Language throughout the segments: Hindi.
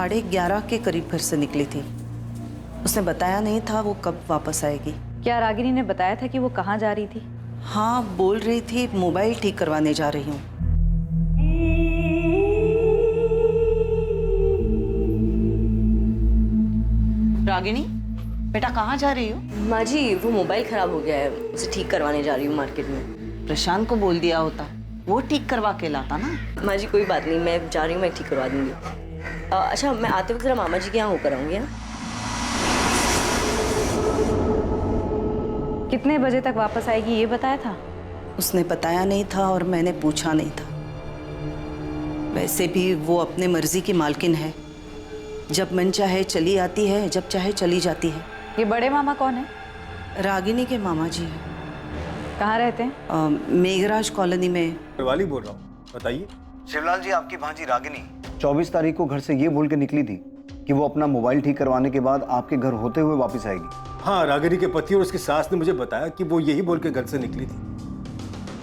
11:30 के करीब घर से निकली थी। उसने बताया नहीं था वो कब वापस आएगी। क्या रागिनी ने बताया था कि वो कहाँ जा रही थी? हाँ, बोल रही थी मोबाइल ठीक करवाने जा रही हूँ। रागिनी, बेटा कहाँ जा रही हो? माँ जी, वो मोबाइल खराब हो गया है, उसे ठीक करवाने जा रही हूँ मार्केट में। प्रशांत को बोल दिया होता, वो ठीक करवा के लाता ना। माँ जी कोई बात नहीं, मैं जा रही हूँ, मैं ठीक करवा दूंगी। अच्छा, मैं आते वक्त जरा मामा जी के यहाँ होकर आऊँगी। हाँ, कितने बजे तक वापस आएगी ये बताया था? उसने बताया नहीं था और मैंने पूछा नहीं था। वैसे भी वो अपने मर्जी की मालकिन है, जब मन चाहे चली आती है, जब चाहे चली जाती है। ये बड़े मामा कौन है? रागिनी के मामा जी हैं। कहाँ रहते हैं? मेघराज कॉलोनी में। वाली बोल रहा हूँ, बताइए। शिवलाल जी, आपकी भांजी रागिनी 24 तारीख को घर से ये बोल के निकली थी कि वो अपना मोबाइल ठीक करवाने के बाद आपके घर होते हुए वापस आएगी। हाँ, रागिनी के पति और उसकी सास ने मुझे बताया कि वो यही बोल के घर से निकली थी।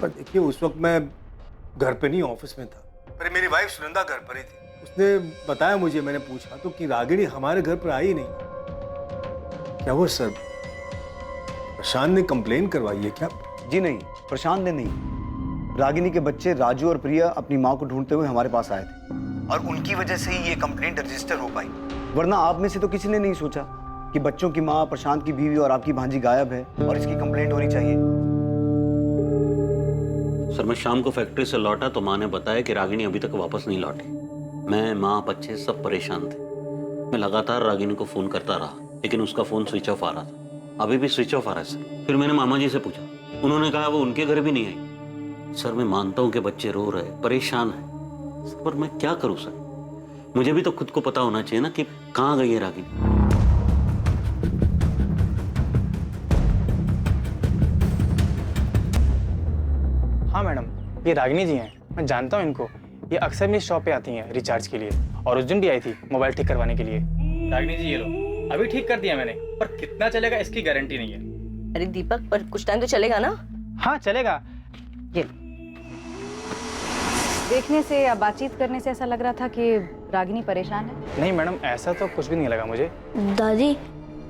पर देखिए, उस वक्त मैं घर पे नहीं, ऑफिस में था। पर मेरी वाइफ सुनंदा घर पर ही थी। उसने बताया मुझे, मैंने पूछा तो कि रागिनी हमारे घर पर आई नहीं। क्या वो सर प्रशांत ने कंप्लेन करवाई है क्या? जी नहीं, प्रशांत ने नहीं। रागिनी के बच्चे राजू और प्रिया अपनी माँ को ढूंढते हुए हमारे पास आए थे और उनकी वजह से ही ये कंप्लेंट रजिस्टर हो पाई। वरना आप में से तो किसी ने नहीं सोचा कि बच्चों की माँ, प्रशांत की बीवी और आपकी भांजी गायब है और इसकी कंप्लेंट होनी चाहिए। सर, मैं शाम को फैक्ट्री से लौटा तो माँ ने बताया कि रागिनी अभी तक वापस नहीं लौटी। मैं, माँ, बच्चे सब परेशान थे। मैं लगातार रागिनी को फोन करता रहा, लेकिन उसका फोन स्विच ऑफ आ रहा था। अभी भी स्विच ऑफ आ रहा है सर। फिर मैंने मामा जी से पूछा, उन्होंने कहा वो उनके घर भी नहीं आई। सर, मैं मानता हूँ कि बच्चे रो रहे, परेशान है, पर मैं क्या करूँ सर? मुझे भी तो खुद को पता होना चाहिए ना कि कहाँ गई है रागिनी। हाँ मैडम, ये रागिनी जी हैं, मैं जानता हूँ इनको। ये अक्सर मेरी शॉप पे आती हैं रिचार्ज के लिए, और उस दिन भी आई थी मोबाइल ठीक करवाने के लिए। रागिनी जी ये लो, अभी ठीक कर दिया मैंने, पर कितना चलेगा इसकी गारंटी नहीं है। अरे दीपक, पर कुछ टाइम तो चलेगा ना? हाँ चलेगा। ये देखने से या बातचीत करने से ऐसा लग रहा था कि रागिनी परेशान है। नहीं मैडम, ऐसा तो कुछ भी नहीं लगा मुझे। दादी,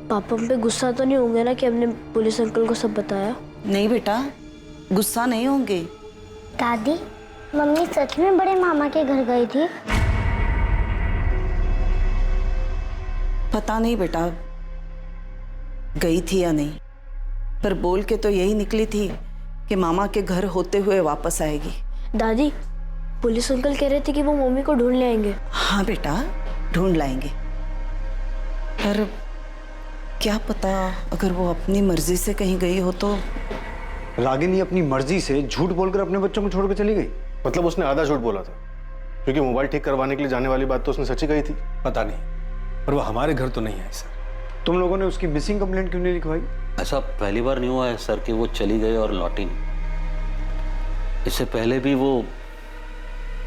पापा हम पे गुस्सा तो नहीं होंगे ना कि हमने पुलिस अंकल को सब बताया? नहीं बेटा, गुस्सा नहीं होंगे। दादी, मम्मी सच में बड़े मामा के घर गई थी? पता नहीं बेटा गई थी या नहीं, पर बोल के तो यही निकली थी कि मामा के घर होते हुए वापस आएगी। दादी, पुलिस अंकल कह रहे थे कि वो मम्मी को ढूंढ ले आएंगे। हाँ बेटा, ढूंढ लाएंगे, पर क्या पता अगर वो अपनी मर्जी से कहीं गई हो तो। रागिनी अपनी मर्जी से झूठ बोलकर अपने बच्चों को छोड़कर चली गई? मतलब उसने आधा झूठ बोला था, क्योंकि मोबाइल ठीक करवाने के लिए जाने वाली बात तो उसने सच्ची कही थी। पता नहीं, पर वो हमारे घर तो नहीं आई सर। तुम लोगों ने उसकी मिसिंग कंप्लेंट क्यों नहीं लिखवाई? ऐसा पहली बार नहीं हुआ है सर कि वो चली गई और लौटी नहीं। इससे पहले भी वो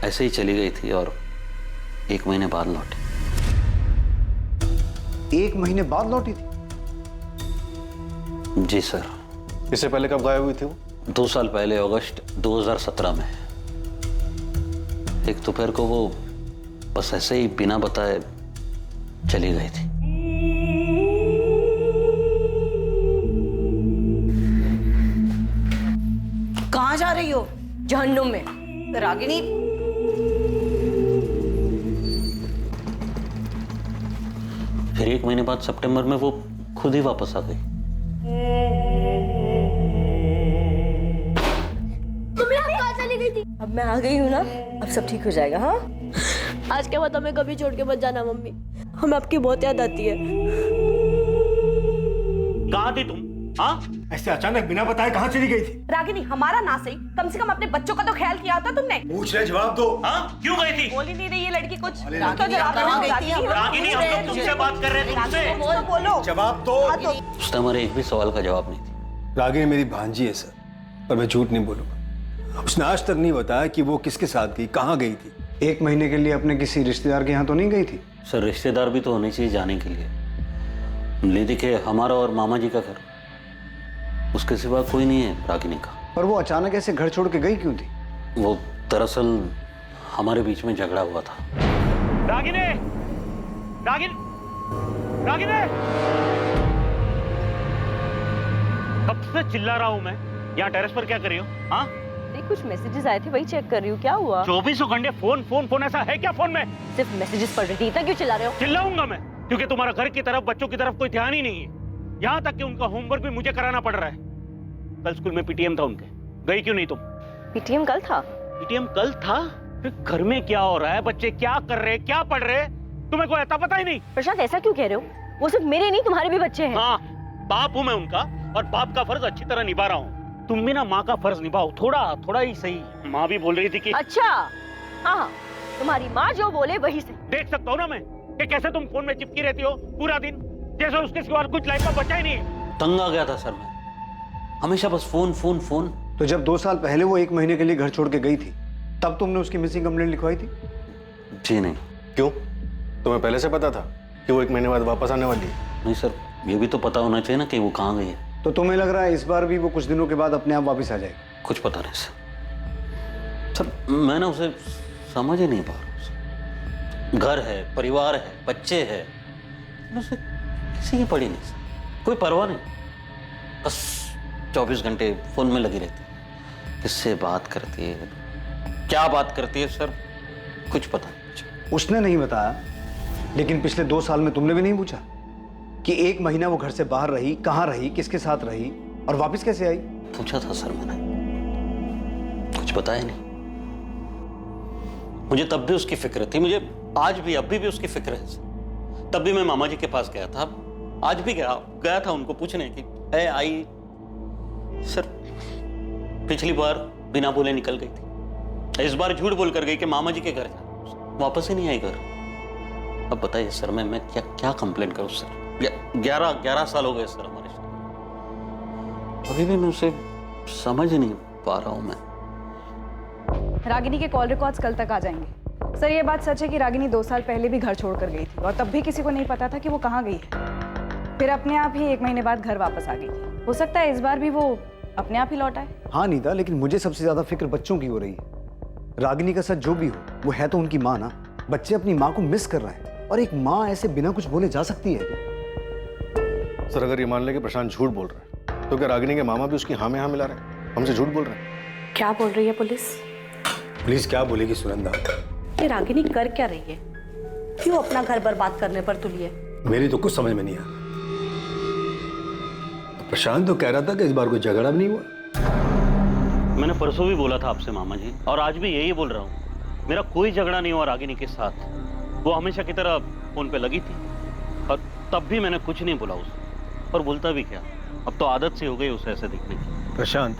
ऐसे ही चली गई थी और 1 महीने बाद लौटी। 1 महीने बाद लौटी थी? जी सर। इससे पहले कब गायब हुई थी वो? 2 साल पहले, अगस्त 2017 में। एक दोपहर को वो बस ऐसे ही बिना बताए चली गई थी। कहाँ जा रही हो? जहन्नुम में। रागिनी, फिर 1 महीने बाद सितंबर में वो खुद ही वापस आ गई। अब मैं आ गई हूँ ना, अब सब ठीक हो जाएगा। हाँ, आज के बाद हमें कभी छोड़ के मत जाना मम्मी, हमें आपकी बहुत याद आती है। कहाँ थी तुम? हाँ, ऐसे अचानक बिना बताए कहाँ चली गई थी? रागिनी, हमारा ना सही, कम से कम अपने बच्चों का तो ख्याल किया होता तुमने। पूछ रहे, जवाब दो। हाँ, क्यों गई थी? बोल ही नहीं रही ये लड़की कुछ। तो रागिनी, जवाब कहाँ दो, गई थी? रागिनी, हम लोग तुमसे बात कर रहे थे, तुमसे। तो बोलो। जवाब दो। उसने हमारे एक भी सवाल का जवाब नहीं दिया। रागिनी मेरी भांजी है सर, पर मैं झूठ नहीं बोलूंगा। उसने आज तक नहीं बताया कि वो किसके साथ गई, कहाँ गई थी। 1 महीने के लिए अपने किसी रिश्तेदार के यहाँ तो नहीं गई थी? सर, रिश्तेदार भी तो होने चाहिए जाने के लिए। ले दिखे हमारा और मामा जी का घर, उसके सिवा कोई नहीं है रागिनी का। पर वो अचानक ऐसे घर छोड़ के गई क्यों थी? वो दरअसल हमारे बीच में झगड़ा हुआ था। रागिनी, रागिनी, रागिनी, कब से चिल्ला रहा हूं मैं। यहाँ टेरेस पर क्या कर रही हो? हाँ, नहीं, कुछ मैसेजेस आए थे, वही चेक कर रही हूँ। क्या हुआ? 24 घंटे फोन फोन फोन, ऐसा है क्या फोन में? सिर्फ मैसेजेस पढ़ रही थी, इतना क्यों चिल्ला रहे हो? चिल्लाऊंगा मैं, क्योंकि तुम्हारा घर की तरफ, बच्चों की तरफ कोई ध्यान ही नहीं है। यहाँ तक कि उनका होमवर्क भी मुझे कराना पड़ रहा है। कल स्कूल में पीटीएम था उनके, गई क्यों नहीं तुम? पीटीएम कल था? पीटीएम कल था? फिर घर में क्या हो रहा है, बच्चे क्या कर रहे हैं, क्या पढ़ रहे हैं, तुम्हें कोई आता पता ही नहीं। प्रशांत, ऐसा क्यों कह रहे हो? वो सिर्फ मेरे नहीं, तुम्हारे भी बच्चे हैं। हाँ, बाप हूं मैं उनका, और बाप का फर्ज अच्छी तरह निभा रहा हूँ। तुम भी ना माँ का फर्ज निभाओ, थोड़ा थोड़ा ही सही। माँ भी बोल रही थी कि अच्छा, हाँ, तुम्हारी माँ जो बोले वही से। देख सकता हूँ ना मैं कि कैसे तुम फोन में चिपकी रहती हो पूरा दिन, जैसे उसके सिवा कुछ लाइफ का बचा ही नहीं है। तंग आ गया था सर मैं, हमेशा बस फोन फोन फोन। तो जब 2 साल पहले वो 1 महीने के लिए घर छोड़ के गई थी, तब तुमने उसकी मिसिंग कंप्लेंट लिखवाई थी? जी नहीं। क्यों? तुम्हें पहले से पता था कि वो 1 महीने बाद वापस आने वाली है? नहीं सर, ये भी तो पता होना चाहिए ना कि वो कहाँ गई है। तो तुम्हें लग रहा है इस बार भी वो कुछ दिनों के बाद अपने आप वापस आ जाएगी? कुछ पता नहीं सर, मैं ना उसे समझ ही नहीं पा रहा। घर है, परिवार है, बच्चे हैं, उसे किसी की पड़ी नहीं सर, कोई परवाह नहीं। बस 24 घंटे फोन में लगी रहती है। किससे बात करती है, क्या बात करती है सर, कुछ पता नहीं। उसने नहीं बताया, लेकिन पिछले 2 साल में तुमने भी नहीं पूछा कि 1 महीना वो घर से बाहर रही, कहाँ रही, किसके साथ रही और वापस कैसे आई? पूछा था सर मैंने, कुछ बताया नहीं। मुझे तब भी उसकी फिक्र थी, मुझे आज भी, अभी भी उसकी फिक्र है। तब भी मैं मामा जी के पास गया था, आज भी गया था उनको पूछने की है आई। सर पिछली बार बिना बोले निकल गई थी, इस बार झूठ बोल कर गई कि मामा जी के घर जा, वापस ही नहीं आई घर। अब बताइए सर, मैं क्या कंप्लेंट करूं सर? 11 साल हो गए सर हमारे साथ, अभी भी मैं उसे समझ नहीं पा रहा हूं मैं। रागिनी के कॉल रिकॉर्ड्स कल तक आ जाएंगे। सर, ये बात सच है कि रागिनी 2 साल पहले भी घर छोड़कर गई थी और तब भी किसी को नहीं पता था कि वो कहाँ गई है। फिर अपने आप ही 1 महीने बाद घर वापस आ गई थी। हो सकता है इस बार भी वो अपने आप ही लौट आए। हाँ नीता, लेकिन मुझे सबसे ज्यादा फिक्र बच्चों की हो रही है। रागिनी का सच जो भी हो, वो है तो उनकी माँ ना। बच्चे अपनी माँ को मिस कर रहे हैं, और एक माँ ऐसे बिना कुछ बोले जा सकती है? सर अगर ये मान ले कि प्रशांत झूठ बोल रहा है, तो क्या रागिनी के मामा भी उसकी हाँ में हाँ मिला रहे हैं, हमसे झूठ बोल रहे हैं? क्या बोल रही है पुलिस? पुलिस क्या बोलेगी सुनंदा? ये रागिनी कर क्या रही है? क्यों अपना घर बर्बाद करने पर तुली है? मेरी तो कुछ समझ में नहीं आया। प्रशांत तो कह रहा था कि इस बार कोई झगड़ा भी नहीं हुआ। मैंने परसों भी बोला था आपसे मामा जी, और आज भी यही बोल रहा हूँ, मेरा कोई झगड़ा नहीं हुआ रागिनी के साथ। वो हमेशा की तरह फोन पे लगी थी, और तब भी मैंने कुछ नहीं बोला उसे, और बोलता भी क्या, अब तो आदत सी हो गई उसे ऐसे दिखने की। प्रशांत,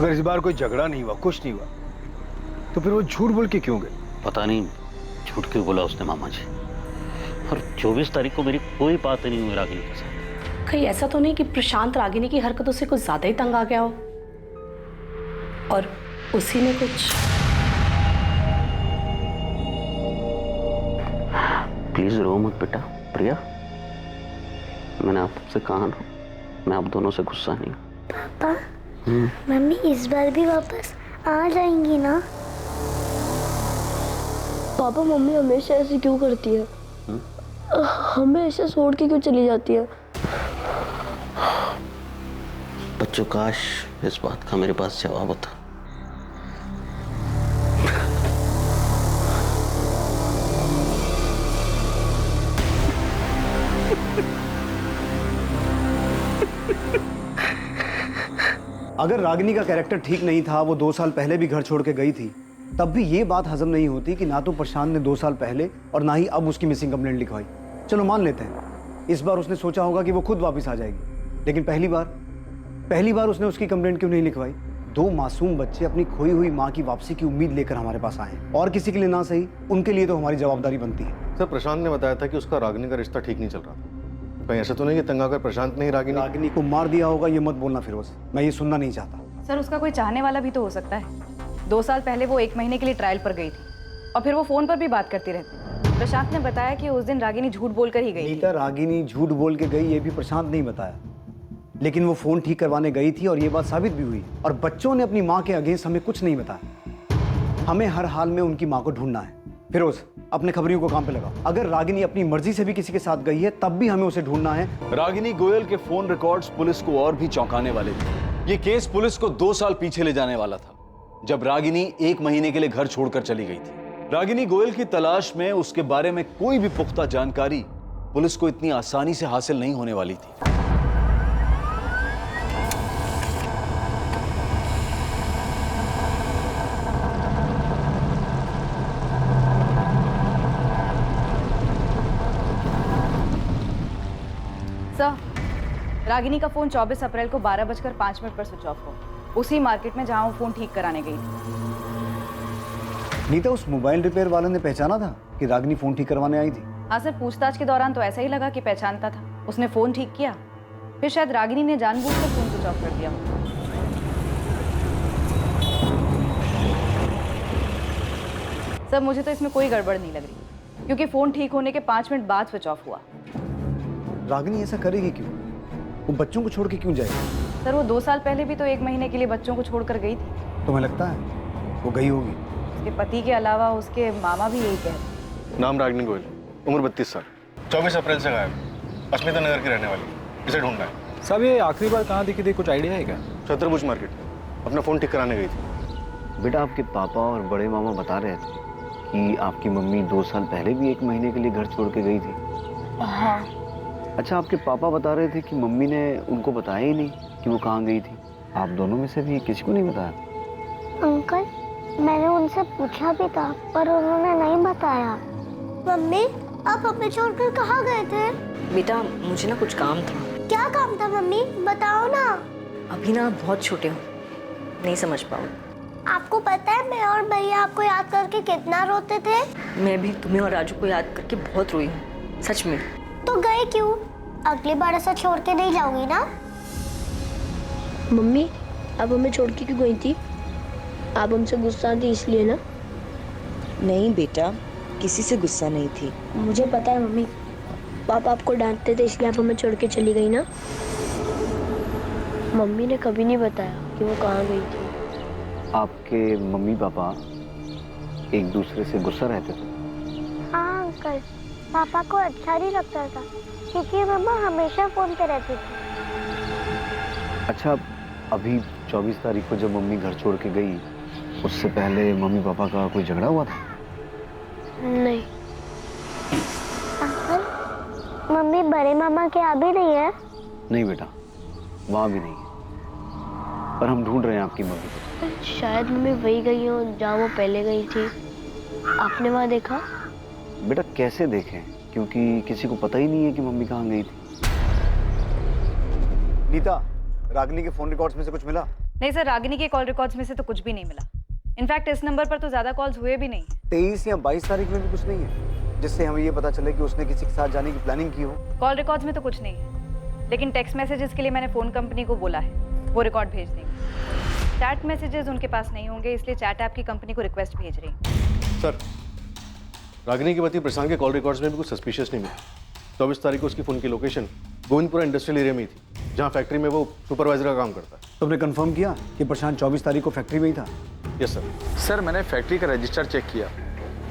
अगर इस बार कोई झगड़ा नहीं हुआ, कुछ नहीं हुआ, तो फिर वो झूठ बोल के क्यों गए? पता नहीं झूठ क्यों बोला उसने मामा जी। और 24 तारीख को मेरी कोई बात नहीं हुई रागिनी के साथ। कहीं ऐसा तो नहीं कि प्रशांत रागिनी की हरकतों से कुछ ज्यादा ही तंग आ गया हो और उसी ने कुछ? प्लीज रो मत बेटा। प्रिया, मैंने आपसे कहा ना, मैं आप दोनों से गुस्सा नहीं हूं। पापा, मम्मी इस बार भी वापस आ जाएंगी ना? पापा, मम्मी हमेशा ऐसे क्यों करती है? हमें ऐसे छोड़ के क्यों चली जाती है? बच्चों, काश इस बात का मेरे पास जवाब होता। अगर रागिनी का कैरेक्टर ठीक नहीं था, वो 2 साल पहले भी घर छोड़ के गई थी, तब भी ये बात हजम नहीं होती कि ना तो प्रशांत ने 2 साल पहले और ना ही अब उसकी मिसिंग कंप्लेंट लिखवाई। चलो मान लेते हैं, इस बार उसने सोचा होगा कि वो खुद वापस आ जाएगी, लेकिन पहली बार उसने उसकी कंप्लेंट क्यों नहीं लिखवाई? 2 मासूम बच्चे अपनी खोई हुई माँ की वापसी की उम्मीद लेकर हमारे पास आए, और किसी के लिए ना सही, उनके लिए तो हमारी जवाबदारी बनती है। सर प्रशांत ने बताया था कि उसका रागिनी का रिश्ता ठीक नहीं चल रहा था। कहीं ऐसा तो नहीं कि तंग आकर प्रशांत ने रागिनी को मार दिया होगा? ये मत बोलना फिरोज, मैं ये सुनना नहीं चाहता। सर, उसका कोई चाहने वाला भी तो हो सकता है। 2 साल पहले वो 1 महीने के लिए ट्रायल पर गई थी, और फिर वो फोन पर भी बात करती रहती। प्रशांत ने बताया कि उस दिन रागिनी झूठ बोलकर ही गई थी। नीता, रागिनी झूठ बोल के गई ये भी प्रशांत नहीं बताया, लेकिन वो फोन ठीक करवाने गई थी और ये बात साबित भी हुई। और बच्चों ने अपनी माँ के अगेंस्ट हमें कुछ नहीं बताया। हमें हर हाल में उनकी माँ को ढूंढना है, फिरोज, अपने खबरियों को काम पे लगाओ। अगर रागिनी अपनी मर्जी से भी किसी के साथ गई है तब भी हमें उसे ढूंढना है। रागिनी गोयल के फोन रिकॉर्ड्स पुलिस को और भी चौंकाने वाले थे। ये केस पुलिस को 2 साल पीछे ले जाने वाला था, जब रागिनी 1 महीने के लिए घर छोड़कर चली गई थी। रागिनी गोयल की तलाश में उसके बारे में कोई भी पुख्ता जानकारी पुलिस को इतनी आसानी से हासिल नहीं होने वाली थी। सर, रागिनी का फोन 24 अप्रैल को 12:05 पर स्विच ऑफ हो, उसी मार्केट में जहां वो फोन ठीक कराने गई थी। नीता, उस मोबाइल रिपेयर वाले ने पहचाना था कि रागिनी फोन ठीक करवाने आई थी? हाँ सर, पूछताछ के दौरान तो ऐसा ही लगा कि पहचानता था। उसने फोन ठीक किया, फिर शायद रागिनी ने जानबूझकर फोन स्विच ऑफ कर दिया। सर, मुझे तो इसमें कोई गड़बड़ नहीं लग रही, क्योंकि फोन ठीक होने के 5 मिनट बाद स्विच ऑफ हुआ। रागिनी ऐसा करेगी क्यों? वो बच्चों को छोड़ के क्यों जाएगी? सर, वो 2 साल पहले भी तो 1 महीने के लिए बच्चों को छोड़कर गई थी। तुम्हें लगता है वो गई होगी? उसके पति के अलावा उसके मामा भी यही कह रहे। नाम रागिनी गोयल, उम्र 32 साल, 24 अप्रैल से गायब, अस्मिता नगर की रहने वाली, इसे ढूंढना है। साहब, ये आखिरी बार कहाँ दिखी थी, कुछ आइडिया है क्या? छत्रभुज मार्केट में अपना फ़ोन ठीक कराने गई थी। बेटा, आपके पापा और बड़े मामा बता रहे थे कि आपकी मम्मी 2 साल पहले भी 1 महीने के लिए घर छोड़ के गई थी। हाँ। अच्छा, आपके पापा बता रहे थे कि मम्मी ने उनको बताया ही नहीं कि वो कहाँ गई थी। आप दोनों में से भी किसी को नहीं बताया? अंकल, मैंने उनसे पूछा भी था पर उन्होंने नहीं बताया। मम्मी, आप हमें छोड़कर कहाँ गए थे? बेटा, मुझे ना कुछ काम था। क्या काम था मम्मी, बताओ ना। अभी ना बहुत छोटे हो, नहीं समझ पाओ। आपको पता है मैं और भैया आपको याद करके कितना रोते थे? मैं भी तुम्हें और राजू को याद करके बहुत रोई हूँ, सच में। तो गए क्यों? अगली बार ऐसा छोड़ के नहीं जाऊंगी ना। मम्मी, आप हमें छोड़ के क्यों गई थी? आप हमसे गुस्सा थी इसलिए ना? नहीं बेटा, किसी से गुस्सा नहीं थी। मुझे पता है मम्मी, पापा आपको डांटते थे इसलिए आप हमें छोड़ के चली गई ना। मम्मी ने कभी नहीं बताया कि वो कहाँ गई थी। आपके मम्मी पापा एक दूसरे से गुस्सा रहते थे? हाँ अंकल, पापा को अच्छा नहीं लगता था क्योंकि मम्मा हमेशा फोन पे रहती थी। अच्छा, अभी 24 तारीख को जब मम्मी घर छोड़ के गई, उससे पहले मम्मी पापा का कोई झगड़ा हुआ था? नहीं। अंकल, मम्मी बड़े मामा के यहाँ भी नहीं है? नहीं बेटा, वहाँ भी नहीं है, पर हम ढूंढ रहे हैं आपकी मम्मी को। शायद मम्मी वही गई हो जहाँ वो पहले गई थी। आपने वहाँ देखा? बेटा, कैसे देखें, क्योंकि किसी को पता ही नहीं है कि मम्मी कहाँ गई थी। नीता, रागिनी के फोन रिकॉर्ड्स में से कुछ मिला? नहीं सर, रागिनी के कॉल रिकॉर्ड्स में से तो कुछ भी नहीं मिला। इनफैक्ट इस नंबर पर तो ज्यादा कॉल्स हुए भी नहीं। 23 या 22 तारीख में भी कुछ नहीं है जिससे हमें ये पता चले कि उसने किसी के साथ जाने की प्लानिंग की हो? कॉल रिकॉर्ड्स में तो कुछ नहीं है, लेकिन टेक्स्ट मैसेजेस के लिए मैंने फोन कंपनी को बोला है, वो रिकॉर्ड भेज देंगे। चैट मैसेजेस उनके पास नहीं होंगे, इसलिए चैट ऐप की कंपनी को रिक्वेस्ट भेज रही हूँ। सर, रागिनी के पति प्रशांत के कॉल रिकॉर्ड्स में भी कुछ सस्पिशियस नहीं मिला। 24 तारीख को उसकी फ़ोन की लोकेशन गोविंदपुरा इंडस्ट्रियल एरिया में ही थी, जहाँ फैक्ट्री में वो सुपरवाइजर का काम करता है। तुमने कंफर्म किया कि प्रशांत 24 तारीख को फैक्ट्री में ही था? Yes sir. सर, मैंने फैक्ट्री का रजिस्टर चेक किया,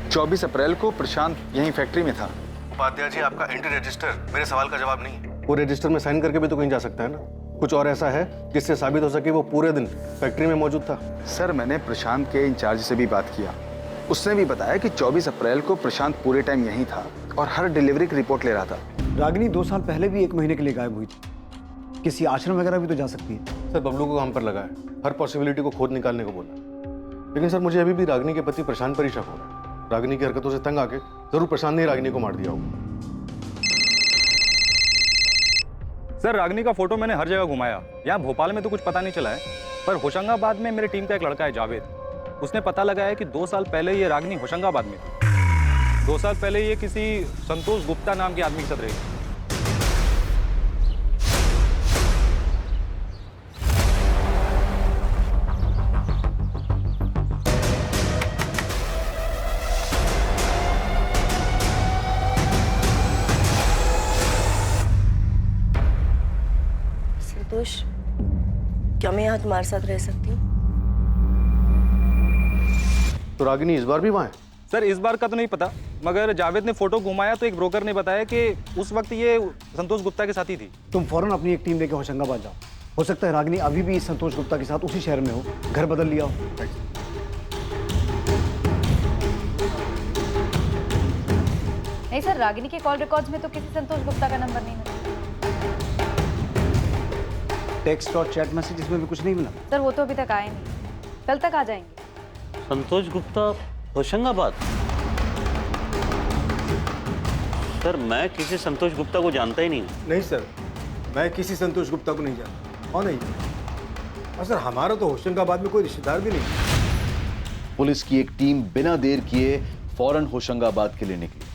24 अप्रैल को प्रशांत यहीं फैक्ट्री में था। उपाध्याय जी, आपका एंट्री रजिस्टर मेरे सवाल का जवाब नहीं है। वो रजिस्टर में साइन करके भी तो कहीं जा सकता है ना। कुछ और ऐसा है जिससे साबित हो सके वो पूरे दिन फैक्ट्री में मौजूद था? सर, मैंने प्रशांत के इंचार्ज से भी बात किया, उसने भी बताया कि 24 अप्रैल को प्रशांत पूरे टाइम यहीं था और हर डिलीवरी की रिपोर्ट ले रहा था। रागिनी 2 साल पहले भी 1 महीने के लिए गायब हुई थी, किसी आश्रम वगैरह भी तो जा सकती है। सर, बबलू को काम पर लगा है, हर पॉसिबिलिटी को खोद निकालने को बोला। लेकिन सर, मुझे अभी भी रागिनी के पति प्रशांत पर ही शक हो रहा है। रागिनी की हरकतों से तंग आके जरूर प्रशांत ने रागिनी को मार दिया होगा। सर, रागिनी का फोटो मैंने हर जगह घुमाया, यहाँ भोपाल में तो कुछ पता नहीं चला है, पर होशंगाबाद में मेरी टीम का एक लड़का है जावेद, उसने पता लगाया कि 2 साल पहले ये रागिनी होशंगाबाद में थी। 2 साल पहले ये किसी संतोष गुप्ता नाम के आदमी के साथ रही। संतोष, क्या मैं यहाँ तुम्हारे साथ रह सकती हूँ? तो रागिनी इस बार भी वहाँ है? सर इस बार का तो नहीं पता, मगर जावेद ने फोटो घुमाया तो एक ब्रोकर ने बताया कि उस वक्त ये संतोष गुप्ता के साथ ही थी। तुम फौरन अपनी एक टीम लेके होशंगाबाद जाओ। हो सकता है रागिनी अभी भी संतोष गुप्ता के साथ उसी शहर में हो, घर बदल लिया हो। नहीं सर, रागिनी के कॉल रिकॉर्ड्स में तो किसी संतोष गुप्ता का नंबर नहीं मिला। टेक्स्ट और चैट मैसेजेस में भी कुछ नहीं मिला? सर वो तो अभी तक आए नहीं, कल तक आ जाएंगे। संतोष गुप्ता होशंगाबाद? सर मैं किसी संतोष गुप्ता को जानता ही नहीं हूँ। नहीं सर, मैं किसी संतोष गुप्ता को नहीं जानता। और नहीं, और सर हमारा तो होशंगाबाद में कोई रिश्तेदार भी नहीं। पुलिस की एक टीम बिना देर किए फौरन होशंगाबाद के लिए निकली।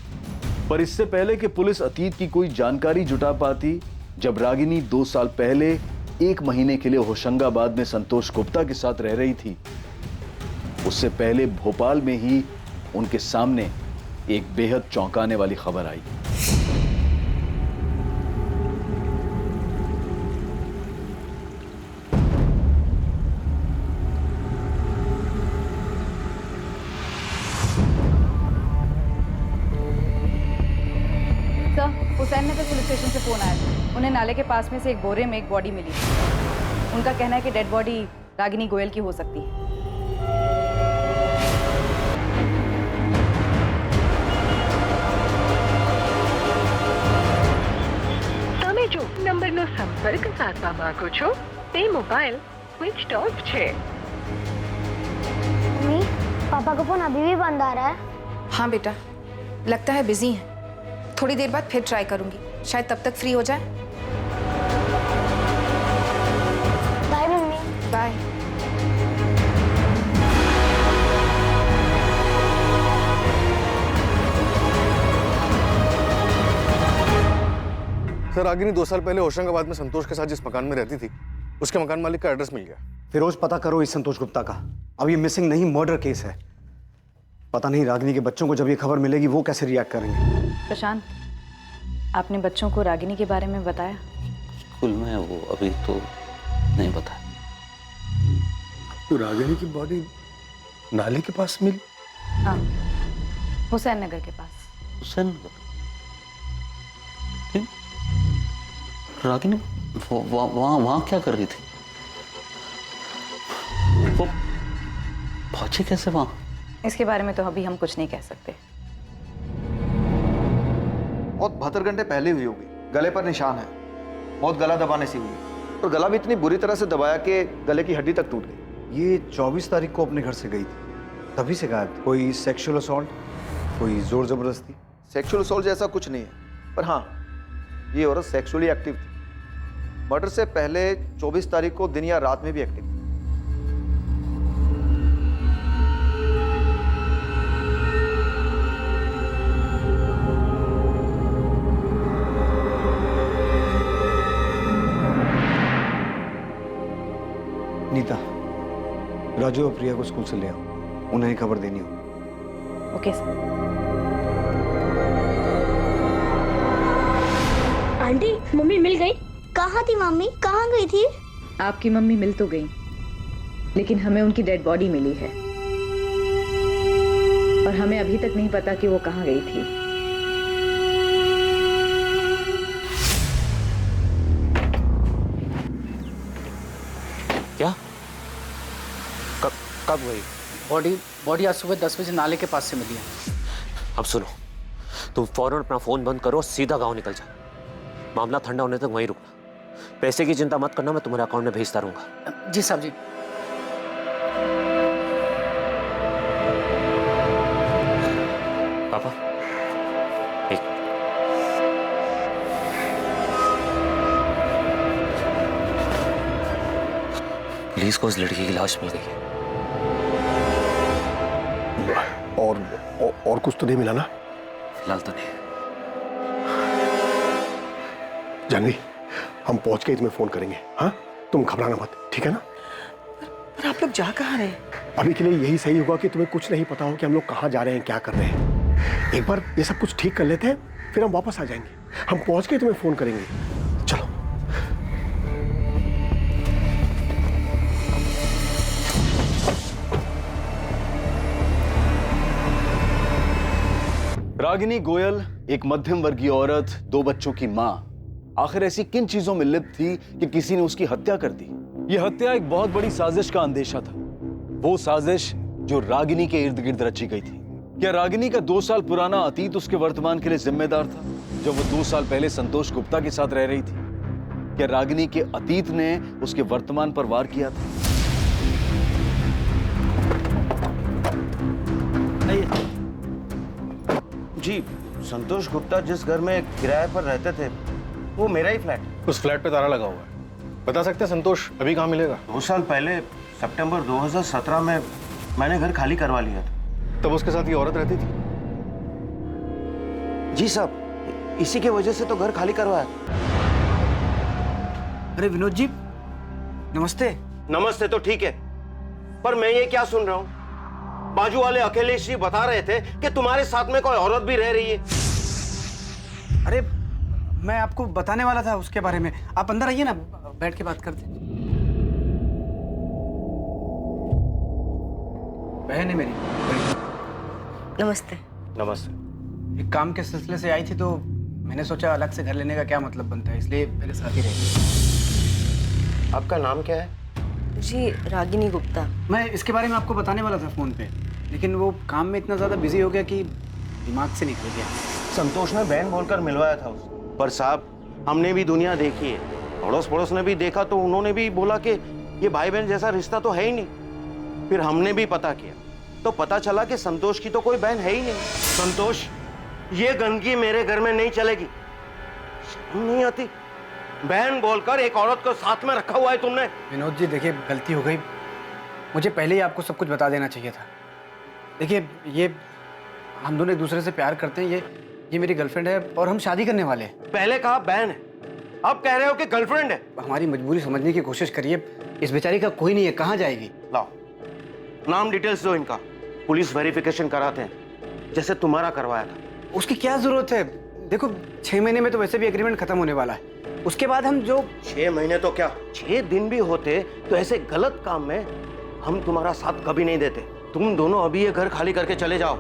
पर इससे पहले कि पुलिस अतीत की कोई जानकारी जुटा पाती, जब रागिनी 2 साल पहले 1 महीने के लिए होशंगाबाद में संतोष गुप्ता के साथ रह रही थी, उससे पहले भोपाल में ही उनके सामने एक बेहद चौंकाने वाली खबर आई। हुसैन नगर पुलिस स्टेशन से फोन आया था। उन्हें नाले के पास में से एक बोरे में एक बॉडी मिली। उनका कहना है कि डेड बॉडी रागिनी गोयल की हो सकती है। તમે જો નંબરનો સંપર્ક સાધવા માંગો છો તે મોબાઈલ સ્વિચ ઓફ છે। मम्मी, पापा का फोन अभी भी बंद आ रहा है। हाँ बेटा, लगता है बिजी हैं। थोड़ी देर बाद फिर ट्राई करूंगी, शायद तब तक फ्री हो जाए। Bye mummy. Bye. Sir Ragini 2 साल पहले होशंगाबाद में संतोष के साथ जिस मकान में रहती थी, उसके मकान मालिक का एड्रेस मिल गया। फिरोज, पता करो इस संतोष गुप्ता का। अब ये मिसिंग नहीं, मर्डर केस है। पता नहीं रागिनी के बच्चों को जब ये खबर मिलेगी वो कैसे रिएक्ट करेंगे। प्रशांत, आपने बच्चों को रागिनी के बारे में बताया? स्कूल में वो अभी तो नहीं बताया। तो रागिनी की बॉडी नाले के पास मिली? हाँ, हुसैन नगर के पास। हुसैन नगर? रागिनी वहाँ क्या कर रही थी? वो पहुंची कैसे वहाँ? इसके बारे में तो अभी हम कुछ नहीं कह सकते। मौत 72 घंटे पहले हुई होगी। गले पर निशान है। मौत गला दबाने से हुई, और गला भी इतनी बुरी तरह से दबाया कि गले की हड्डी तक टूट गई। ये 24 तारीख को अपने घर से गई थी, तभी से गायब। कोई सेक्सुअल असॉल्ट, कोई जोर जबरदस्ती? सेक्सुअल असॉल्ट जैसा कुछ नहीं है, पर हाँ ये औरत सेक्सुअली एक्टिव थी। मर्डर से पहले 24 तारीख को दिन या रात में भी एक्टिव थी। नीता, राजू और प्रिया को स्कूल से ले आओ, उन्हें खबर देनी हो। Okay sir. आंटी, मम्मी मिल गई? कहाँ थी मम्मी? कहाँ गई थी? आपकी मम्मी मिल तो गई, लेकिन हमें उनकी डेड बॉडी मिली है और हमें अभी तक नहीं पता कि वो कहाँ गई थी। क्या? कब गई? बॉडी आज सुबह 10 बजे नाले के पास से मिली है। अब सुनो, तुम फौरन अपना फोन बंद करो, सीधा गांव निकल जाओ। मामला ठंडा होने तक वहीं रुकना। पैसे की चिंता मत करना, मैं तुम्हारे अकाउंट में भेजता रहूंगा। जी साहब जी। पापा, पुलिस को उस लड़की की लाश मिल गई है। और कुछ तो नहीं मिला ना? फिलहाल तो नहीं। जानवी, हम पहुंच के तुम्हें फोन करेंगे। हाँ, तुम घबराना मत, ठीक है ना? पर आप लोग जा कहाँ रहे हैं? अभी के लिए यही सही होगा कि तुम्हें कुछ नहीं पता हो कि हम लोग कहाँ जा रहे हैं, क्या कर रहे हैं। एक बार ये सब कुछ ठीक कर लेते हैं, फिर हम वापस आ जाएंगे। हम पहुंच के तुम्हें फोन करेंगे। चलो। रागिनी गोयल एक मध्यम वर्गीय औरत, 2 बच्चों की मां, आखिर ऐसी किन चीजों में लिप्त थी कि किसी ने उसकी हत्या कर दी? यह हत्या एक बहुत बड़ी साजिश का अंदेशा था, वो साजिश जो रागिनी के इर्द गिर्द रची गई थी। क्या रागिनी का 2 साल पुराना अतीत उसके वर्तमान के लिए जिम्मेदार था, जब वो 2 साल पहले संतोष गुप्ता के साथ रह रही थी? क्या रागिनी के अतीत ने उसके वर्तमान पर वार किया था? जी, संतोष गुप्ता जिस घर में किराए पर रहते थे वो मेरा ही फ्लैट। उस फ्लैट पे ताला लगा हुआ है। बता सकते हैं संतोष अभी कहाँ मिलेगा? 2 साल पहले सितंबर 2017 में मैंने घर खाली करवा लिया था। तब उसके साथ ये औरत रहती थी? जी साहब, इसी की वजह से तो घर खाली करवाया। अरे विनोद जी, नमस्ते। नमस्ते तो ठीक है, पर मैं ये क्या सुन रहा हूँ? बाजू वाले अखिलेश जी बता रहे थे कि तुम्हारे साथ में कोई औरत भी रह रही है। अरे मैं आपको बताने वाला था उसके बारे में। आप अंदर आइए ना, बैठ के बात करते। बहन है मेरी। नमस्ते। नमस्ते। एक काम के सिलसिले से आई थी तो मैंने सोचा अलग से घर लेने का क्या मतलब बनता है, इसलिए मेरे साथ ही रहेगी। आपका नाम क्या है? जी, रागिनी गुप्ता। मैं इसके बारे में आपको बताने वाला था फोन पे, लेकिन वो काम में इतना ज्यादा बिजी हो गया कि दिमाग से निकल गया। संतोष ने बहन बोलकर मिलवाया था उसे। पर साहब, हमने भी दुनिया देखी है, अड़ोस पड़ोस ने भी देखा, तो उन्होंने भी बोला कि ये भाई बहन जैसा रिश्ता तो है ही नहीं। फिर हमने भी पता किया तो पता चला कि संतोष की तो कोई बहन है ही नहीं। संतोष, ये गंदगी मेरे घर में नहीं चलेगी। शर्म नहीं आती? बहन बोलकर एक औरत को साथ में रखा हुआ है तुमने। विनोद जी देखिए, गलती हो गई, मुझे पहले ही आपको सब कुछ बता देना चाहिए था। देखिए, ये हम दोनों एक दूसरे से प्यार करते हैं, ये मेरी गर्लफ्रेंड है और हम शादी करने वाले हैं। पहले कहा बहन है, अब कह रहे हो कि गर्लफ्रेंड है। हमारी मजबूरी समझने की कोशिश करिए। इस बेचारी का कोई नहीं है, कहाँ जाएगी? लाओ नाम डिटेल्स दो इनका, पुलिस वेरिफिकेशन कराते हैं जैसे तुम्हारा करवाया था। उसकी क्या जरूरत है? देखो 6 महीने में तो वैसे भी एग्रीमेंट खत्म होने वाला है, उसके बाद हम जो 6 महीने तो क्या 6 दिन भी होते तो ऐसे गलत काम में हम तुम्हारा साथ कभी नहीं देते। तुम दोनों अभी ये घर खाली करके चले जाओ।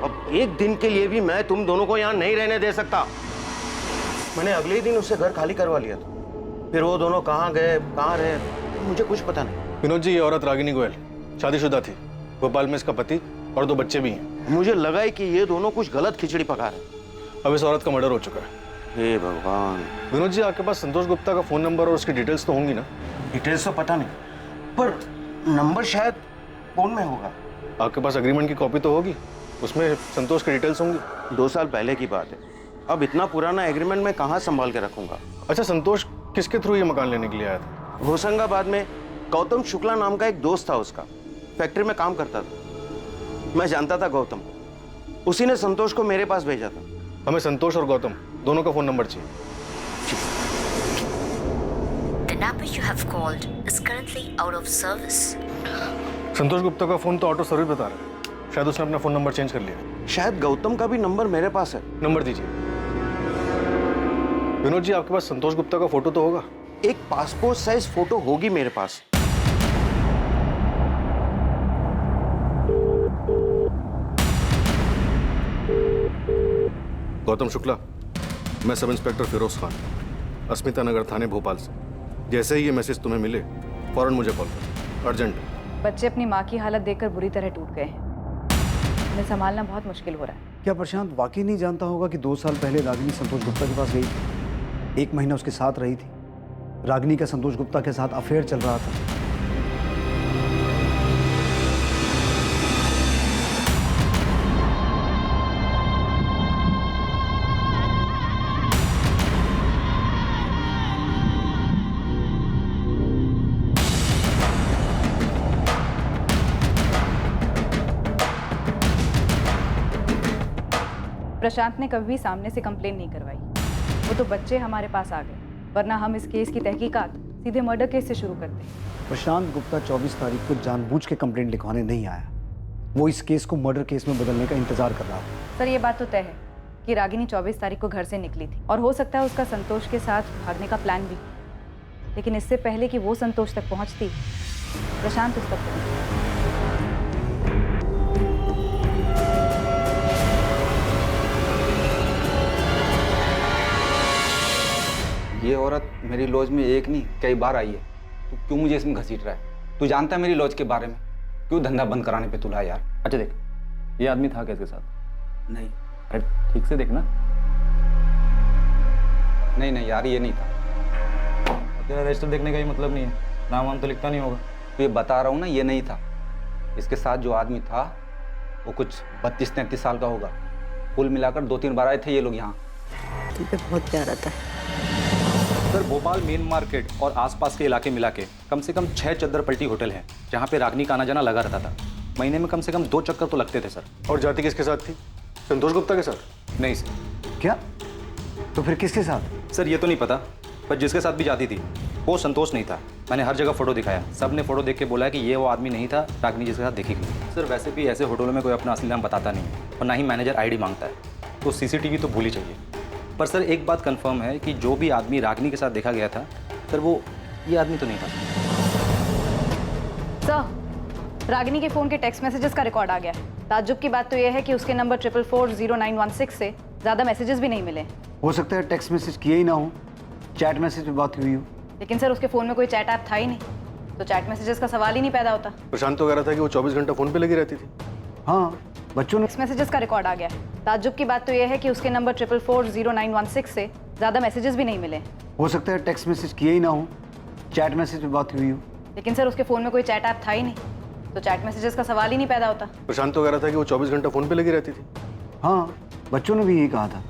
अब एक दिन के लिए भी मैं तुम दोनों को यहाँ नहीं रहने दे सकता। मैंने अगले ही दिन उससे घर खाली करवा लिया था। फिर वो दोनों कहाँ गए, कहाँ रहे, मुझे कुछ पता नहीं। विनोद जी, ये औरत रागिनी गोयल शादीशुदा थी, भोपाल में इसका पति और 2 बच्चे भी हैं। मुझे लगा है कि ये दोनों कुछ गलत खिचड़ी पका रहे। अब इस औरत का मर्डर हो चुका है। हे भगवान। विनोद जी, आपके पास संतोष गुप्ता का फोन नंबर और उसकी डिटेल्स तो होंगी ना? डिटेल्स तो पता नहीं, पर नंबर शायद फोन में होगा। आपके पास एग्रीमेंट की कॉपी तो होगी, उसमें संतोष की डिटेल्स होंगी। 2 साल पहले की बात है, अब इतना पुराना एग्रीमेंट मैं कहाँ संभाल के रखूंगा। अच्छा, संतोष किसके थ्रू ये मकान लेने के लिए आया था? होशंगाबाद में गौतम शुक्ला नाम का एक दोस्त था, उसका फैक्ट्री में काम करता था। मैं जानता था गौतम, उसी ने संतोष को मेरे पास भेजा था। हमें संतोष और गौतम दोनों का फोन नंबर चाहिए। The number you have called is currently out of service. संतोष गुप्ता का फोन तो ऑटो सर्विस बता रहा है, शायद उसने अपना फोन नंबर चेंज कर लिया। शायद गौतम का भी नंबर मेरे पास है। नंबर दीजिए। विनोद जी, आपके पास संतोष गुप्ता का फोटो तो होगा? एक पासपोर्ट साइज फोटो होगी मेरे पास। गौतम शुक्ला, मैं सब इंस्पेक्टर फिरोज खान, अस्मिता नगर थाने भोपाल से। जैसे ही ये मैसेज तुम्हें मिले फौरन मुझे कॉल करो, अर्जेंट है। बच्चे अपनी माँ की हालत देखकर बुरी तरह टूट गए हैं, उन्हें संभालना बहुत मुश्किल हो रहा है। क्या प्रशांत वाकई नहीं जानता होगा कि 2 साल पहले रागिनी संतोष गुप्ता के पास गई थी, 1 महीना उसके साथ रही थी, रागिनी का संतोष गुप्ता के साथ अफेयर चल रहा था। प्रशांत ने कभी भी सामने से कंप्लेन नहीं करवाई, वो तो बच्चे हमारे पास आ गए, वरना हम इस केस की तहकीकात सीधे मर्डर केस से शुरू करते। प्रशांत गुप्ता 24 तारीख को जानबूझ के कंप्लेंट लिखवाने नहीं आया, वो इस केस को मर्डर केस में बदलने का इंतजार कर रहा था। सर, ये बात तो तय है कि रागिनी 24 तारीख को घर से निकली थी और हो सकता है उसका संतोष के साथ भागने का प्लान भी, लेकिन इससे पहले कि वो संतोष तक पहुंचती, प्रशांत उस तक पहुंचा। ये औरत मेरी लॉज में एक नहीं कई बार आई है। तू क्यों मुझे इसमें घसीट रहा है? तू जानता है मेरी लॉज के बारे में? क्यों धंधा बंद कराने पे तुला यार? अच्छा देख, ये आदमी था क्या इसके साथ? नहीं। अरे ठीक से देखना। नहीं यार, ये नहीं था। तेरा रजिस्टर देखने का ही मतलब नहीं है, नाम वाम तो लिखता नहीं होगा। तो ये बता रहा हूँ ना, ये नहीं था। इसके साथ जो आदमी था वो कुछ 32-33 साल का होगा। कुल मिलाकर 2-3 बार आए थे ये लोग यहाँ। ठीक है, बहुत प्यारा था। सर भोपाल मेन मार्केट और आसपास के इलाके मिला के कम से कम 6 चद्दर पलटी होटल हैं जहाँ पे रागनी का आना जाना लगा रहता था। महीने में कम से कम 2 चक्कर तो लगते थे सर। और जाति किसके साथ थी? संतोष गुप्ता के साथ? नहीं सर। क्या? तो फिर किसके साथ? सर ये तो नहीं पता, पर जिसके साथ भी जाती थी वो संतोष नहीं था। मैंने हर जगह फोटो दिखाया, सब ने फोटो देख के बोला है कि ये वो आदमी नहीं था रागनी जिसके साथ देखी गई। सर वैसे भी ऐसे होटलों में कोई अपना असली नाम बताता नहीं है और ना ही मैनेजर आईडी मांगता है, तो सीसीटीवी तो भूल ही चाहिए। पर सर एक बात कंफर्म है कि जो भी आदमी रागनी के साथ देखा गया था सर वो ये आदमी तो नहीं था। सर रागिनी के फ़ोन के टेक्स्ट मैसेजेस का रिकॉर्ड आ गया है। ताज्जुब की बात तो यह है कि उसके नंबर 44400916 से ज़्यादा मैसेजेस भी नहीं मिले। हो सकता है टेक्स्ट मैसेज किए ही ना हो, चैट मैसेज पे बात हुई हो। लेकिन सर उसके फ़ोन में कोई चैट ऐप था ही नहीं, तो चैट मैसेजेस का सवाल ही नहीं पैदा होता। प्रशांत तो कह रहा था कि वो 24 घंटा फोन पे लगी रहती थी। हाँ, बच्चों ने टेक्स्ट मैसेजेस का रिकॉर्ड आ गया है। ताज्जुब की बात तो यह है कि उसके नंबर 44400916 से ज़्यादा मैसेजेस भी नहीं मिले। हो सकता है टेक्स्ट मैसेज किए ही ना हो, चैट मैसेज पे बात हुई हो। लेकिन सर उसके फ़ोन में कोई चैट ऐप था ही नहीं, तो चैट मैसेजेस का सवाल ही नहीं पैदा होता। प्रशांत तो कह रहा था कि वो 24 घंटा फोन पे लगी रहती थी। हाँ, बच्चों ने भी यही कहा था।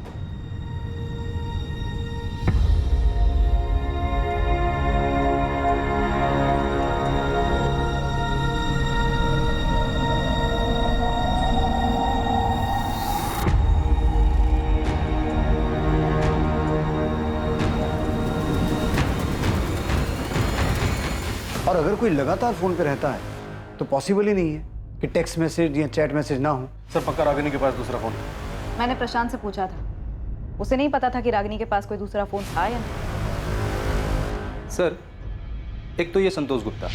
और अगर कोई लगातार फोन पे रहता है तो पॉसिबल ही नहीं है कि टेक्स्ट मैसेज या चैट मैसेज ना हो। सर पक्का रागिनी के पास दूसरा फोन? मैंने प्रशांत से पूछा था, उसे नहीं पता था कि रागिनी के पास कोई दूसरा फ़ोन था या नहीं। सर एक तो ये संतोष गुप्ता,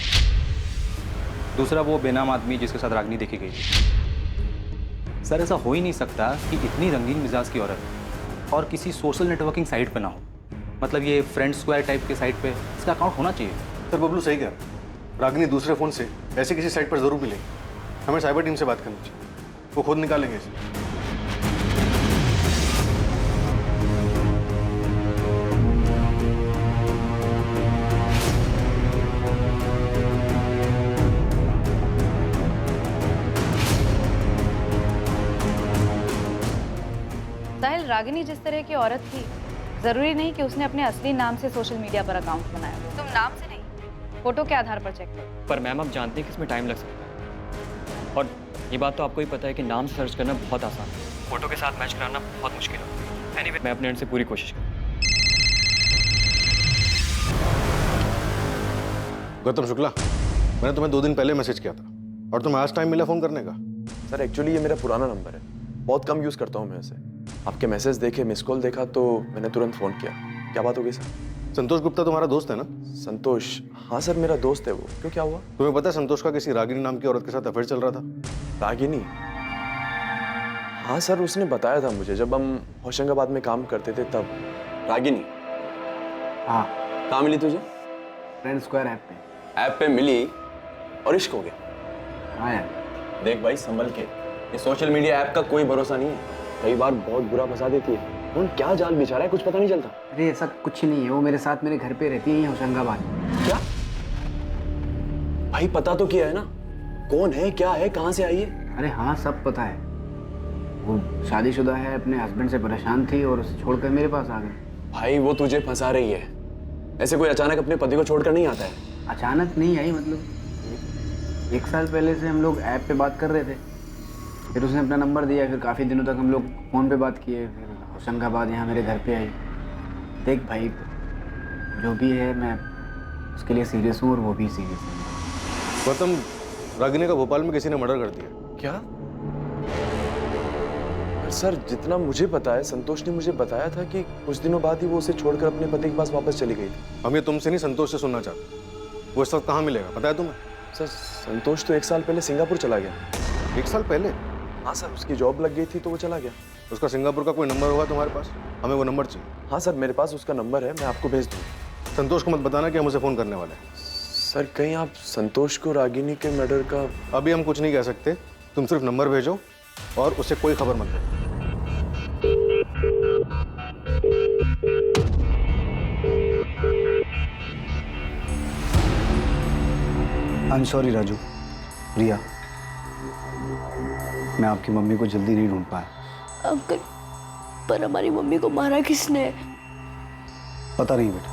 दूसरा वो बेनाम आदमी जिसके साथ रागनी देखी गई थी। सर ऐसा हो ही नहीं सकता कि इतनी रंगीन मिजाज की औरत और किसी सोशल नेटवर्किंग साइट पे ना हो। मतलब ये फ्रेंड स्क्वायर टाइप के साइट पे इसका अकाउंट होना चाहिए। सर बबलू सही कह, रागिनी दूसरे फोन से ऐसे किसी साइट पर जरूर मिलेगी। हमें साइबर टीम से बात करनी चाहिए, वो खुद निकालेंगे इसे। साहिल, रागिनी जिस तरह की औरत थी जरूरी नहीं कि उसने अपने असली नाम से सोशल मीडिया पर अकाउंट बनाया। तुम नाम से नहीं, फोटो के आधार पर चेक करो। पर मैम आप जानते हैं कि इसमें टाइम लग सकता है, और ये बात तो आपको ही पता है कि नाम से सर्च करना बहुत आसान है, फोटो के साथ मैच कराना बहुत मुश्किल है। एनीवे मैं अपने एंड से पूरी कोशिश करूँ। गौतम शुक्ला, मैंने तुम्हें 2 दिन पहले मैसेज किया था और तुम्हें आज टाइम मिला फोन करने का? सर एक्चुअली ये मेरा पुराना नंबर है, बहुत कम यूज़ करता हूँ मैं इसे। आपके मैसेज देखे, मिस कॉल देखा तो मैंने तुरंत फ़ोन किया। क्या बात हो गई सर? संतोष गुप्ता तुम्हारा दोस्त है ना? संतोष? हाँ सर मेरा दोस्त है वो। क्यों, क्या हुआ? तुम्हें पता है संतोष का किसी रागिनी नाम की औरत के साथ अफेयर चल रहा था? रागिनी? हाँ सर उसने बताया था मुझे, जब हम होशंगाबाद में काम करते थे तब। रागिनी? हाँ। कहाँ मिली तुझे? फ्रेंड स्क्वायर ऐप पे। ऐप पे मिली और इश्क हो गया? हाँ यार। देख भाई संभल के, ये सोशल मीडिया ऐप का कोई भरोसा नहीं है, कई बार बहुत बुरा फंसा देती है। कौन क्या जाल बिछा रहा है कुछ पता नहीं चलता। अरे ऐसा कुछ नहीं है, वो मेरे साथ मेरे घर पे रहती है होशंगाबाद। क्या भाई, पता तो किया है ना कौन है, क्या है, कहाँ से आई है? अरे हाँ सब पता है, वो शादीशुदा है, अपने हस्बैंड से परेशान थी और उसे छोड़कर मेरे पास आ गई। भाई वो तुझे फंसा रही है, ऐसे कोई अचानक अपने पति को छोड़कर नहीं आता है। अचानक नहीं आई, मतलब 1 साल पहले से हम लोग ऐप पे बात कर रहे थे, फिर उसने अपना नंबर दिया, फिर काफ़ी दिनों तक हम लोग फ़ोन पे बात किए, फिर होशंगाबाद यहाँ मेरे घर पे आई। देख भाई, जो भी है मैं उसके लिए सीरियस हूँ और वो भी सीरियस है। गौतम, रागिनी का भोपाल में किसी ने मर्डर कर दिया। क्या? सर जितना मुझे पता है, संतोष ने मुझे बताया था कि कुछ दिनों बाद ही वो उसे छोड़कर अपने पति के पास वापस चली गई थी। हम ये तुमसे नहीं, संतोष से सुनना चाहते। वो इस वक्त कहाँ मिलेगा, पता है तुम्हें? सर संतोष तो 1 साल पहले सिंगापुर चला गया। 1 साल पहले? हाँ सर, उसकी जॉब लग गई थी तो वो चला गया। उसका सिंगापुर का कोई नंबर होगा तुम्हारे पास? हमें वो नंबर चाहिए। हाँ सर, मेरे पास उसका नंबर है, मैं आपको भेज दूँगा। संतोष को मत बताना कि हम उसे फ़ोन करने वाले हैं। सर कहीं आप संतोष को रागिनी के मर्डर का... अभी हम कुछ नहीं कह सकते, तुम सिर्फ नंबर भेजो और उससे कोई खबर मत दो। आई एम सॉरी राजू, रिया, मैं आपकी मम्मी को जल्दी नहीं ढूंढ पाया। अंकल, पर हमारी मम्मी को मारा किसने? पता नहीं बेटा,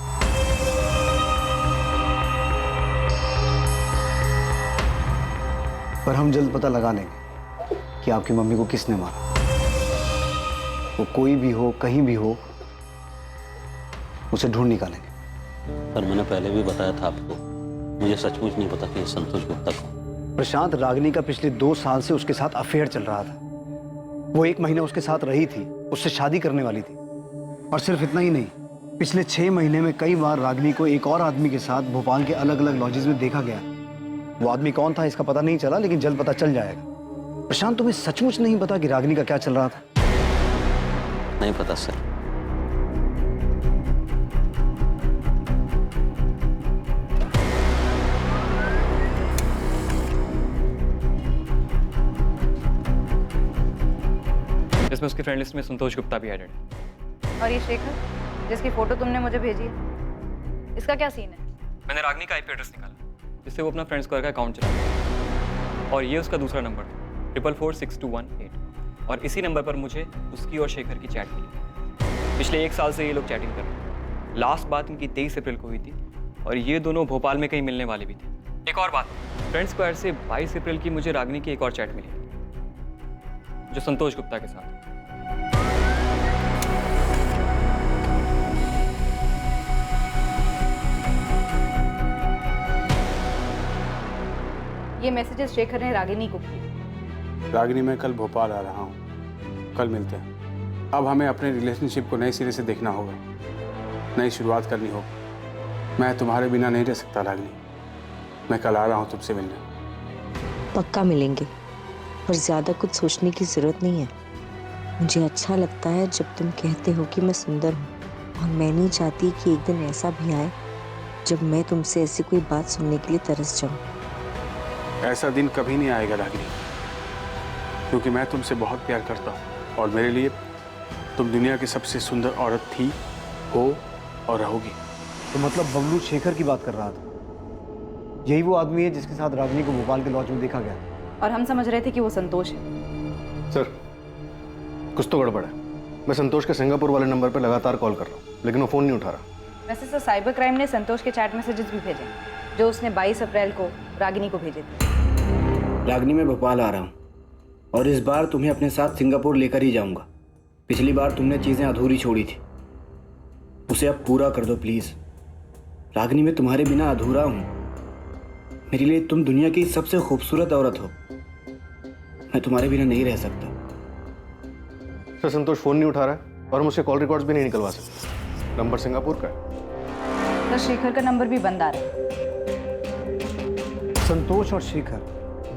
पर हम जल्द पता लगा लेंगे कि आपकी मम्मी को किसने मारा। वो कोई भी हो, कहीं भी हो, उसे ढूंढ निकालेंगे। पर मैंने पहले भी बताया था आपको, मुझे सचमुच नहीं पता कि संतोष गुप्ता कौन। प्रशांत, रागिनी का पिछले 2 साल से उसके साथ अफेयर चल रहा था। वो 1 महीना उसके साथ रही थी, उससे शादी करने वाली थी। और सिर्फ इतना ही नहीं, पिछले 6 महीने में कई बार रागिनी को एक और आदमी के साथ भोपाल के अलग अलग लॉजेस में देखा गया। वो आदमी कौन था इसका पता नहीं चला, लेकिन जल्द पता चल जाएगा। प्रशांत, तुम्हें सचमुच नहीं पता कि रागिनी का क्या चल रहा था? नहीं पता सर। इसमें उसकी फ्रेंड लिस्ट में संतोष गुप्ता भी एडेड है। और ये शेखर, जिसकी फोटो तुमने मुझे भेजी है, इसका क्या सीन है? मैंने रागिनी का आईपी एड्रेस निकाला, जिससे वो अपना फ्रेंड स्क्वायर का अकाउंट चलाता, और ये उसका दूसरा नंबर था 446218। और इसी नंबर पर मुझे उसकी और शेखर की चैट मिली। पिछले 1 साल से ये लोग चैटिंग कर रहे हैं। लास्ट बात इनकी 23 अप्रैल को हुई थी, और ये दोनों भोपाल में कहीं मिलने वाले भी थे। एक और बात, फ्रेंड स्क्वायर से 22 अप्रैल की मुझे रागिनी की एक और चैट मिली, जो संतोष गुप्ता के साथ। ये मैसेजेस शेखर ने रागिनी को किए। रागिनी, मैं कल भोपाल आ रहा हूँ, कल मिलते हैं। अब हमें अपने रिलेशनशिप को नए सिरे से देखना होगा, नई शुरुआत करनी होगी। मैं तुम्हारे बिना नहीं रह सकता रागिनी। मैं कल आ रहा हूँ तुमसे मिलने। पक्का मिलेंगे, पर ज़्यादा कुछ सोचने की ज़रूरत नहीं है। मुझे अच्छा लगता है जब तुम कहते हो कि मैं सुंदर हूँ, और मैं नहीं चाहती कि एक दिन ऐसा भी आए जब मैं तुमसे ऐसी कोई बात सुनने के लिए तरस जाऊँ। ऐसा दिन कभी नहीं आएगा रागिनी, क्योंकि मैं तुमसे बहुत प्यार करता हूँ, और मेरे लिए तुम दुनिया की सबसे सुंदर औरत थी, हो और रहोगी। तो मतलब बबलू शेखर की बात कर रहा था? यही वो आदमी है जिसके साथ रागिनी को भोपाल के लॉज में देखा गया? और हम समझ रहे थे कि वो संतोष है। सर, कुछ तो गड़बड़ है। मैं संतोष के सिंगापुर वाले नंबर पर लगातार कॉल कर रहा हूँ, लेकिन वो फ़ोन नहीं उठा रहा। वैसे तो साइबर क्राइम ने संतोष के चैट मैसेजेस भी भेजे, जो उसने 22 अप्रैल को रागिनी को भेजे थे। रागिनी, मैं भोपाल आ रहा हूँ, और इस बार तुम्हें अपने साथ सिंगापुर लेकर ही जाऊँगा। पिछली बार तुमने चीज़ें अधूरी छोड़ी थी, उसे अब पूरा कर दो प्लीज़। रागिनी, मैं तुम्हारे बिना अधूरा हूँ। मेरे लिए तुम दुनिया की सबसे खूबसूरत औरत हो। मैं तुम्हारे बिना नहीं रह सकता। सर, संतोष फ़ोन नहीं उठा रहा है, और हम उसके कॉल रिकॉर्ड्स भी नहीं निकलवा सकते। नंबर सिंगापुर का है। सर, शेखर का नंबर भी बंद आ रहा है। संतोष और शेखर,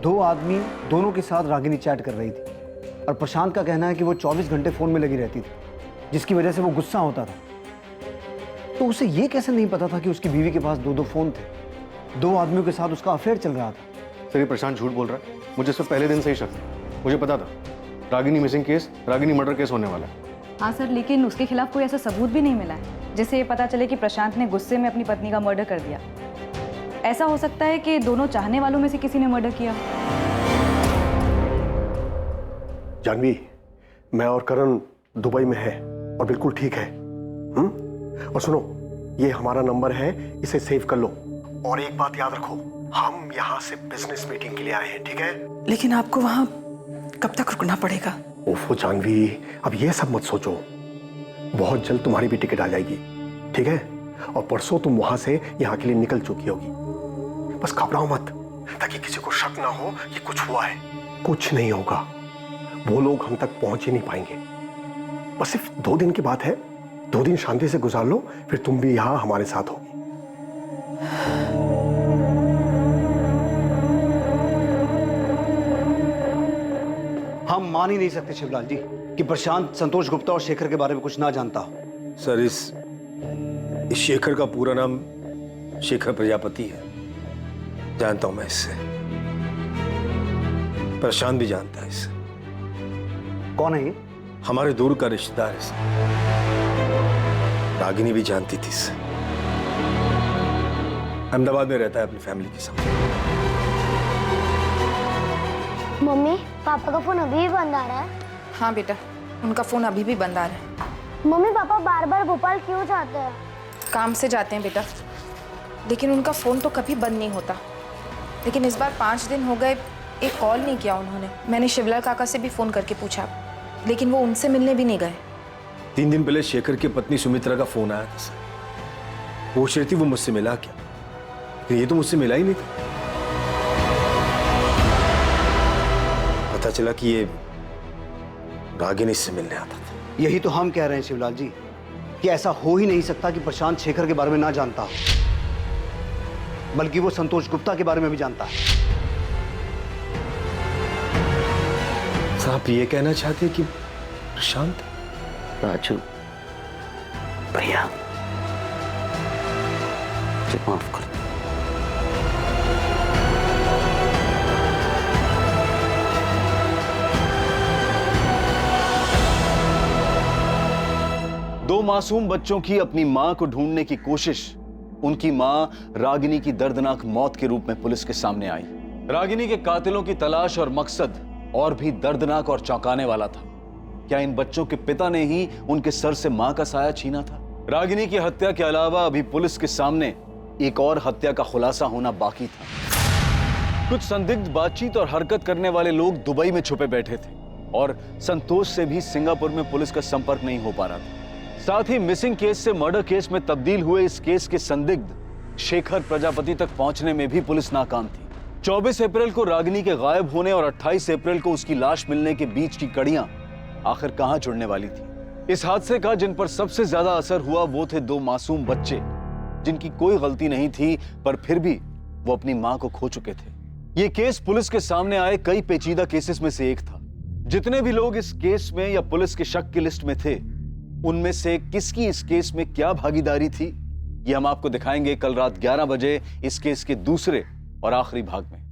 2 आदमी, दोनों के साथ रागिनी चैट कर रही थी, और प्रशांत का कहना है कि वो 24 घंटे फ़ोन में लगी रहती थी, जिसकी वजह से वो गुस्सा होता था। तो उसे ये कैसे नहीं पता था कि उसकी बीवी के पास 2 फ़ोन थे? 2 आदमियों के साथ उसका अफेयर चल रहा था। सर, ये प्रशांत झूठ बोल रहा है। मुझे इससे पहले दिन से ही शक था। मुझे पता था Ragini missing case, Ragini murder case होने वाला है। हाँ सर, लेकिन उसके खिलाफ कोई ऐसा सबूत भी नहीं मिला है जिससे ये पता चले कि प्रशांत ने गुस्से में अपनी पत्नी का मर्डर कर दिया। ऐसा हो सकता है कि दोनों चाहने वालों में से किसी ने मर्डर किया। जानवी, मैं और करण दुबई में है और बिल्कुल ठीक है। और सुनो, ये हमारा नंबर है, इसे सेव कर लो। और एक बात याद रखो, हम यहाँ से बिजनेस मीटिंग के लिए आए हैं, ठीक है? लेकिन आपको वहाँ कब तक रुकना पड़ेगा? ओफो जानवी, अब ये सब मत सोचो। बहुत जल्द तुम्हारी भी टिकट आ जाएगी, ठीक है? और परसों तुम वहां से यहाँ के लिए निकल चुकी होगी। बस घबराओ मत, ताकि किसी को शक ना हो कि कुछ हुआ है। कुछ नहीं होगा, वो लोग हम तक पहुंच ही नहीं पाएंगे। बस सिर्फ 2 दिन की बात है। 2 दिन शांति से गुजार लो, फिर तुम भी यहाँ हमारे साथ होगी। हम मान ही नहीं सकते शिवलाल जी, कि प्रशांत संतोष गुप्ता और शेखर के बारे में कुछ ना जानता हो। सर, इस शेखर का पूरा नाम शेखर प्रजापति है। जानता हूं मैं इससे। प्रशांत भी जानता है इसे। कौन है ये? हमारे दूर का रिश्तेदार है इसे। रागिनी भी जानती थी इसे। अहमदाबाद में रहता है अपनी फैमिली के साथ। मम्मी, पापा का फोन अभी भी बंद आ रहा है? हाँ बेटा, उनका फोन अभी भी बंद आ रहा है। मम्मी, पापा बार बार भोपाल क्यों जाते हैं? काम से जाते हैं बेटा, लेकिन उनका फोन तो कभी बंद नहीं होता। लेकिन इस बार 5 दिन हो गए, एक कॉल नहीं किया उन्होंने। मैंने शिवलाल काका से भी फोन करके पूछा, लेकिन वो उनसे मिलने भी नहीं गए। 3 दिन पहले शेखर की पत्नी सुमित्रा का फोन आया था सर। पूछ रही थी वो मुझसे मिला क्या, लेकिन ये तो मुझसे मिला ही नहीं था। पता चला कि ये रागिनी से मिलने आता था। यही तो हम कह रहे हैं शिवलाल जी कि ऐसा हो ही नहीं सकता कि प्रशांत शेखर के बारे में ना जानता हो, बल्कि वो संतोष गुप्ता के बारे में भी जानता है। आप ये कहना चाहते हैं कि प्रशांत? राजू, भैया मुझे माफ कर। दो मासूम बच्चों की अपनी मां को ढूंढने की कोशिश, उनकी मां रागिनी की दर्दनाक मौत के रूप में पुलिस के सामने आई। रागिनी के कातिलों की तलाश और मकसद और भी दर्दनाक और चौंकाने वाला था। क्या इन बच्चों के पिता ने ही उनके सर से मां का साया छीना था? रागिनी की हत्या के अलावा अभी पुलिस के सामने एक और हत्या का खुलासा होना बाकी था। कुछ संदिग्ध बातचीत और हरकत करने वाले लोग दुबई में छुपे बैठे थे और संतोष से भी सिंगापुर में पुलिस का संपर्क नहीं हो पा रहा था। साथ ही मिसिंग केस से मर्डर केस में तब्दील हुए इस केस के संदिग्ध शेखर प्रजापति तक पहुंचने में भी पुलिस नाकाम थी। 24 अप्रैल को रागिनी के गायब होने और 28 अप्रैल को उसकी लाश मिलने के बीच की कड़ियां आखिर कहां जुड़ने वाली थी? इस हादसे का जिन पर सबसे ज्यादा असर हुआ वो थे 2 मासूम बच्चे, जिनकी कोई गलती नहीं थी, पर फिर भी वो अपनी मां को खो चुके थे। ये केस पुलिस के सामने आए कई पेचीदा केसेस में से एक था। जितने भी लोग इस केस में या पुलिस के शक की लिस्ट में थे, उनमें से किसकी इस केस में क्या भागीदारी थी, ये हम आपको दिखाएंगे कल रात 11 बजे इस केस के दूसरे और आखिरी भाग में।